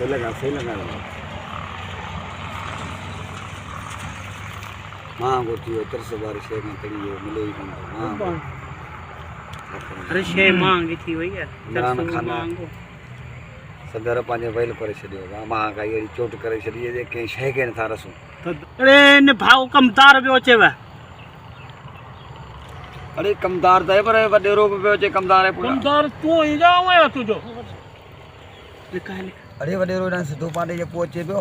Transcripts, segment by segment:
सही लगा मां गोती हो तरस बार शे में कड़ी हो मिले ही मां अरे शे मांगी थी वही है नान खाना सदर पांजे वेल करे छडियो मां का ये चोट करे छडी जे के शे के न था रसू अरे ने भाव कमदार बियो चेवा अरे कमदार त पर वडेरो बियो चे कमदार है पूरा कमदार तू ही जाओ या तुजो लिखा है अरे वडेरो ना सिद्धो पांडे जे पहुंचे पियो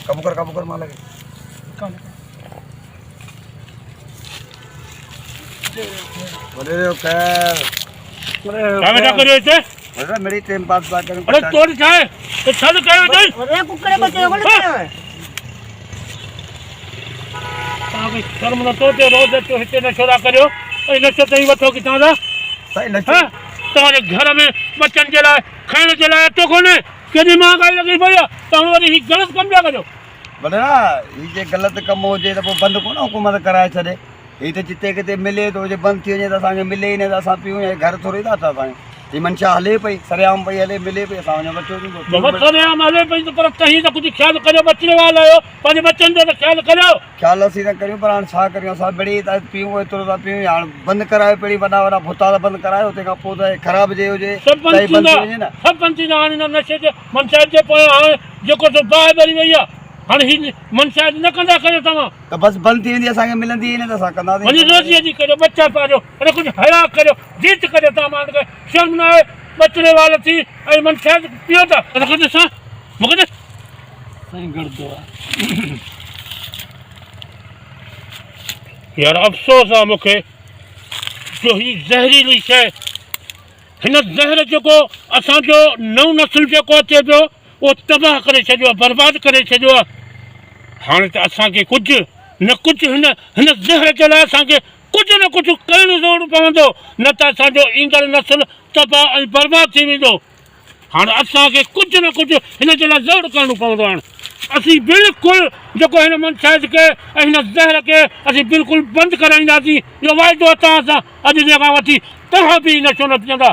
कबूकर मां लगे वडेरो कर क्या बेटा करे छे अरे मेरी टाइम पास बात कर अरे तोड़ छाए तो छल कयो दई अरे कुकड़े बचे बोले क्या ताके शर्म न तो ते रोज तो हिते न छोरा करियो ए नशो तई वठो किथा दा सही नशो तोरे घर में बच्चन जे लाए खाने जे लाए तो कोने केदी महंगाई लगी भैया तुम वरी ही गलत कम जा करो भले ना ये जे गलत कम हो जे तो बंद कोन हुकूमत कराए छडे ये तो जिते किते मिले तो जे बंद थी वने तो असांखे मिले ही न तो असां पियूं घर थोड़ी था असां ये मनशा हले पई सरेआम पई हले मिले पई असां बच्चो दी बाबा सरेआम हले पई तो पर कहीं तो कुछ ख्याल करियो बचने वाला हो पांच बच्चन जो ख्याल करियो ख्याल असीं न करियूं पर हाणे छा करियूं असां बड़ी त पियूं एतिरो था पियूं हाणे बंदि करायो पहिरीं वॾा भुता त बंदि करायो तंहिंखां पोइ त ख़राब जे हुजे सब त बंद थी वञे न सब बंद थी हाणे न नशे जे मनशा जे पोइ हाणे जेको तो बाहि भरी वई आहे हाणे ही मनशा न कंदा करियो तव्हां त बसि बंदि थी वेंदी असांखे मिलंदी ई न त असां कंदासीं वञी रोज़ीअ जी करियो बच्चा पालियो अरे कुछ हया करियो जीत करियो तव्हां मान के शर्म न आहे बचने वाला थी ऐं मनशा पियो था रखो ॾिसां मूंखे ॾिस साईं गड़दो आहे यार अफ़सोस आहे मूंखे जो ही ज़हरीली शइ हिन ज़हर जेको असांजो नओं नस्ल जेको अचे पियो उहो तबाह करे छॾियो आहे बर्बादु करे छॾियो आहे हाणे त असांखे कुझु न कुझु हिन ज़हर जे लाइ असांखे कुझु न कुझु करणु ज़रूरु पवंदो न त असांजो ईंदड़ नस्ल तबाह ऐं बर्बादु थी वेंदो हाणे असांखे कुझु न कुझु हिन जे लाइ ज़रूरु करणो पवंदो हाणे असीं बिल्कुलु जेको हिन मनशाद खे ऐं हिन ज़हर खे असीं बिल्कुलु बंदि कराईंदासीं इहो वाइदो आहे तव्हां सां अॼु जे खां वठी तव्हां बि नशो न पीअंदा